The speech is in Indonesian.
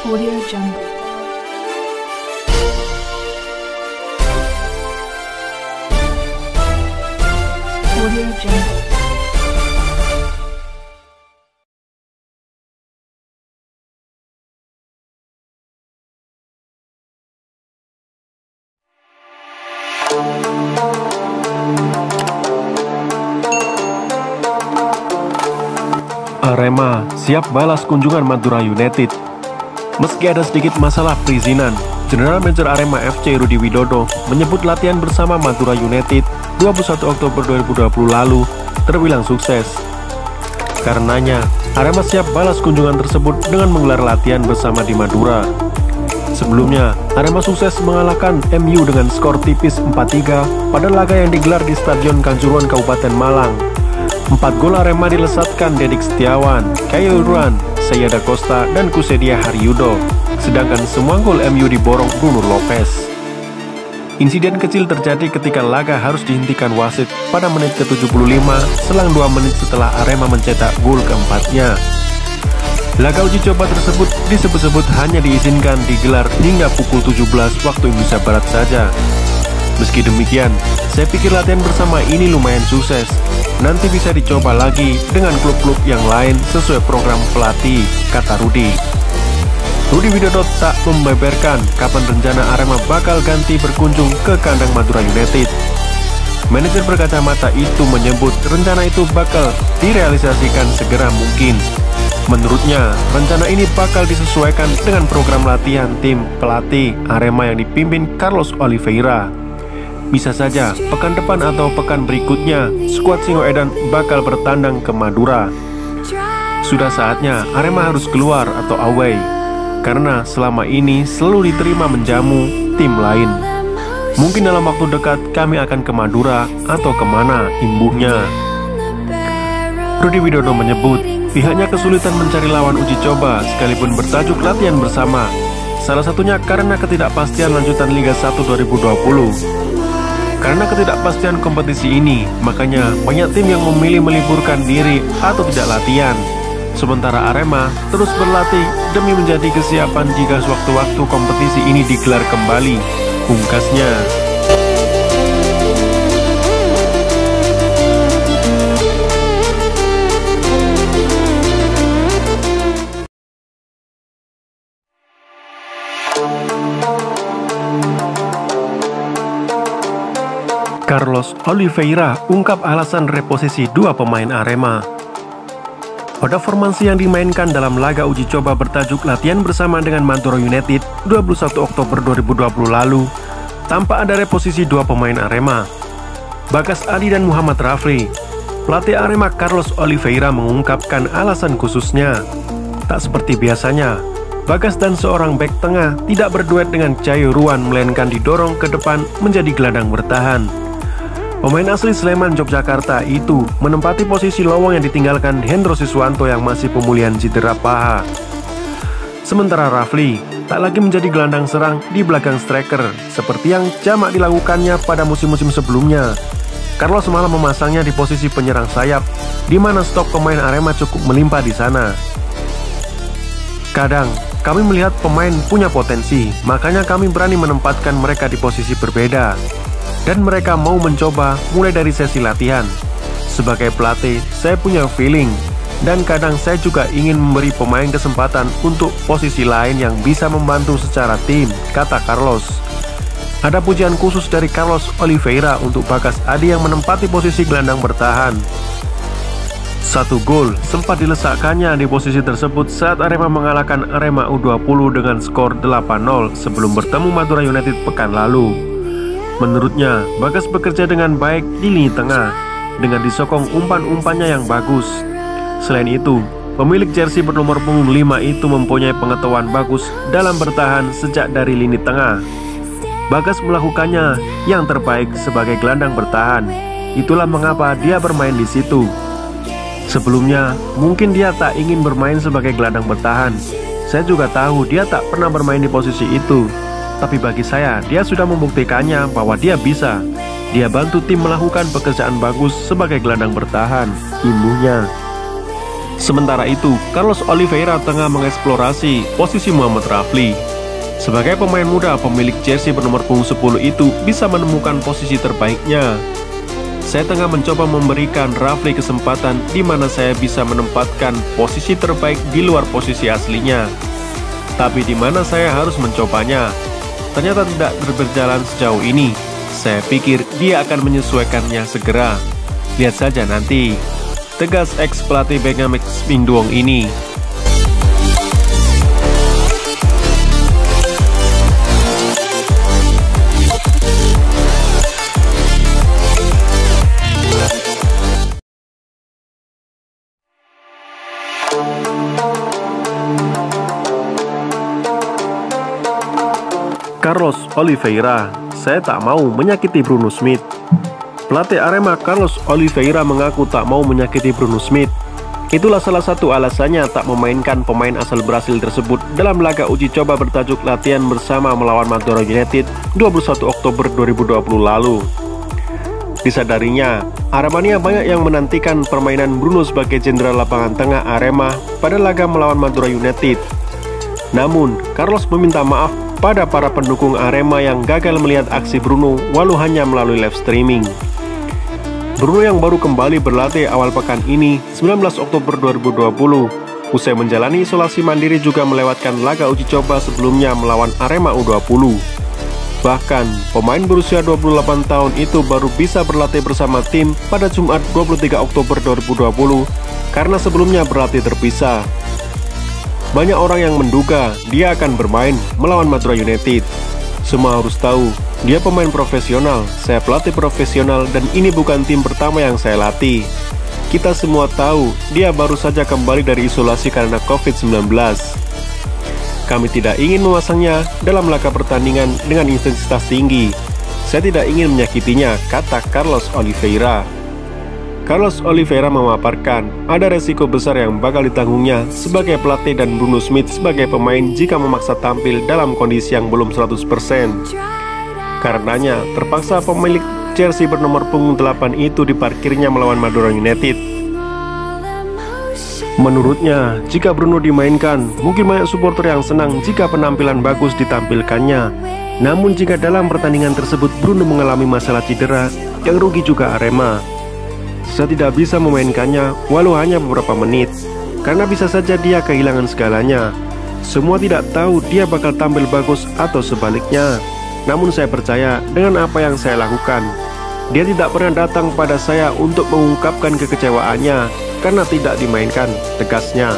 Audio Jungle. Audio Jungle. Arema siap balas kunjungan Madura United. Meski ada sedikit masalah perizinan, General Manager Arema FC Rudi Widodo menyebut latihan bersama Madura United 21 Oktober 2020 lalu terbilang sukses. Karenanya, Arema siap balas kunjungan tersebut dengan menggelar latihan bersama di Madura. Sebelumnya, Arema sukses mengalahkan MU dengan skor tipis 4-3 pada laga yang digelar di Stadion Kanjuruhan Kabupaten Malang. 4 gol Arema dilesatkan Dedik Setiawan, Cayo Ruan, Sayada Costa, dan Kusedia Haryudo. Sedangkan semua gol MU diborong Bruno Lopez. Insiden kecil terjadi ketika laga harus dihentikan wasit pada menit ke-75 selang 2 menit setelah Arema mencetak gol keempatnya. Laga uji coba tersebut disebut-sebut hanya diizinkan digelar hingga pukul 17 waktu Indonesia Barat saja. Meski demikian, saya pikir latihan bersama ini lumayan sukses. Nanti bisa dicoba lagi dengan klub-klub yang lain sesuai program pelatih, kata Rudi. Rudi Widodo tak membeberkan kapan rencana Arema bakal ganti berkunjung ke kandang Madura United. Manajer berkacamata itu menyebut rencana itu bakal direalisasikan segera mungkin. Menurutnya, rencana ini bakal disesuaikan dengan program latihan tim pelatih Arema yang dipimpin Carlos Oliveira. Bisa saja pekan depan atau pekan berikutnya skuad Singoedan bakal bertandang ke Madura. Sudah saatnya Arema harus keluar atau away, karena selama ini selalu diterima menjamu tim lain. Mungkin dalam waktu dekat kami akan ke Madura atau kemana, imbuhnya. Rudi Widodo menyebut pihaknya kesulitan mencari lawan uji coba sekalipun bertajuk latihan bersama. Salah satunya karena ketidakpastian lanjutan Liga 1 2020. Karena ketidakpastian kompetisi ini, makanya banyak tim yang memilih meliburkan diri atau tidak latihan. Sementara Arema terus berlatih demi menjadi kesiapan jika sewaktu-waktu kompetisi ini digelar kembali, pungkasnya. Carlos Oliveira ungkap alasan reposisi 2 pemain Arema. Pada formasi yang dimainkan dalam laga uji coba bertajuk latihan bersama dengan Madura United 21 Oktober 2020 lalu, tampak ada reposisi 2 pemain Arema, Bagas Adi dan Muhammad Rafli. Pelatih Arema Carlos Oliveira mengungkapkan alasan khususnya. Tak seperti biasanya, Bagas dan seorang bek tengah tidak berduet dengan Cayo Ruan, melainkan didorong ke depan menjadi gelandang bertahan. Pemain asli Sleman, Yogyakarta itu menempati posisi lowong yang ditinggalkan Hendro Siswanto yang masih pemulihan cedera paha. Sementara Rafli tak lagi menjadi gelandang serang di belakang striker seperti yang jamak dilakukannya pada musim-musim sebelumnya. Carlos malah memasangnya di posisi penyerang sayap, di mana stok pemain Arema cukup melimpah di sana. Kadang kami melihat pemain punya potensi, makanya kami berani menempatkan mereka di posisi berbeda. Dan mereka mau mencoba mulai dari sesi latihan. Sebagai pelatih, saya punya feeling, dan kadang saya juga ingin memberi pemain kesempatan untuk posisi lain yang bisa membantu secara tim, kata Carlos. Ada pujian khusus dari Carlos Oliveira untuk Bagas Adi yang menempati posisi gelandang bertahan. 1 gol sempat dilesakkannya di posisi tersebut saat Arema mengalahkan Arema U20 dengan skor 8-0 sebelum bertemu Madura United pekan lalu. Menurutnya, Bagas bekerja dengan baik di lini tengah, dengan disokong umpan-umpannya yang bagus. Selain itu, pemilik jersey bernomor punggung 5 itu mempunyai pengetahuan bagus dalam bertahan sejak dari lini tengah. Bagas melakukannya yang terbaik sebagai gelandang bertahan. Itulah mengapa dia bermain di situ. Sebelumnya, mungkin dia tak ingin bermain sebagai gelandang bertahan. Saya juga tahu dia tak pernah bermain di posisi itu. Tapi bagi saya, dia sudah membuktikannya bahwa dia bisa. Dia bantu tim melakukan pekerjaan bagus sebagai gelandang bertahan, imbuhnya. Sementara itu, Carlos Oliveira tengah mengeksplorasi posisi Muhammad Rafli. Sebagai pemain muda pemilik jersey bernomor punggung 10 itu bisa menemukan posisi terbaiknya. Saya tengah mencoba memberikan Rafli kesempatan di mana saya bisa menempatkan posisi terbaik di luar posisi aslinya. Tapi di mana saya harus mencobanya? Ternyata tidak berjalan sejauh ini. Saya pikir dia akan menyesuaikannya segera. Lihat saja nanti. Tegas ex pelatih Bengamek Minduong ini. Carlos Oliveira, saya tak mau menyakiti Bruno Smith. Pelatih Arema Carlos Oliveira mengaku tak mau menyakiti Bruno Smith. Itulah salah satu alasannya tak memainkan pemain asal Brasil tersebut dalam laga uji coba bertajuk latihan bersama melawan Madura United 21 Oktober 2020 lalu. Disadarinya, Aremania banyak yang menantikan permainan Bruno sebagai jenderal lapangan tengah Arema pada laga melawan Madura United. Namun, Carlos meminta maaf pada para pendukung Arema yang gagal melihat aksi Bruno walau hanya melalui live streaming. Bruno yang baru kembali berlatih awal pekan ini, 19 Oktober 2020, usai menjalani isolasi mandiri juga melewatkan laga uji coba sebelumnya melawan Arema U20. Bahkan, pemain berusia 28 tahun itu baru bisa berlatih bersama tim pada Jumat 23 Oktober 2020 karena sebelumnya berlatih terpisah. Banyak orang yang menduga dia akan bermain melawan Madura United. Semua harus tahu, dia pemain profesional, saya pelatih profesional, dan ini bukan tim pertama yang saya latih. Kita semua tahu, dia baru saja kembali dari isolasi karena COVID-19. Kami tidak ingin memasangnya dalam laga pertandingan dengan intensitas tinggi. Saya tidak ingin menyakitinya, kata Carlos Oliveira. Carlos Oliveira memaparkan ada resiko besar yang bakal ditanggungnya sebagai pelatih dan Bruno Smith sebagai pemain jika memaksa tampil dalam kondisi yang belum 100%. Karenanya, terpaksa pemilik jersey bernomor punggung 8 itu diparkirnya melawan Madura United. Menurutnya, jika Bruno dimainkan, mungkin banyak supporter yang senang jika penampilan bagus ditampilkannya. Namun jika dalam pertandingan tersebut Bruno mengalami masalah cedera, yang rugi juga Arema. Saya tidak bisa memainkannya walau hanya beberapa menit, karena bisa saja dia kehilangan segalanya. Semua tidak tahu dia bakal tampil bagus atau sebaliknya. Namun saya percaya dengan apa yang saya lakukan. Dia tidak pernah datang pada saya untuk mengungkapkan kekecewaannya karena tidak dimainkan, tegasnya.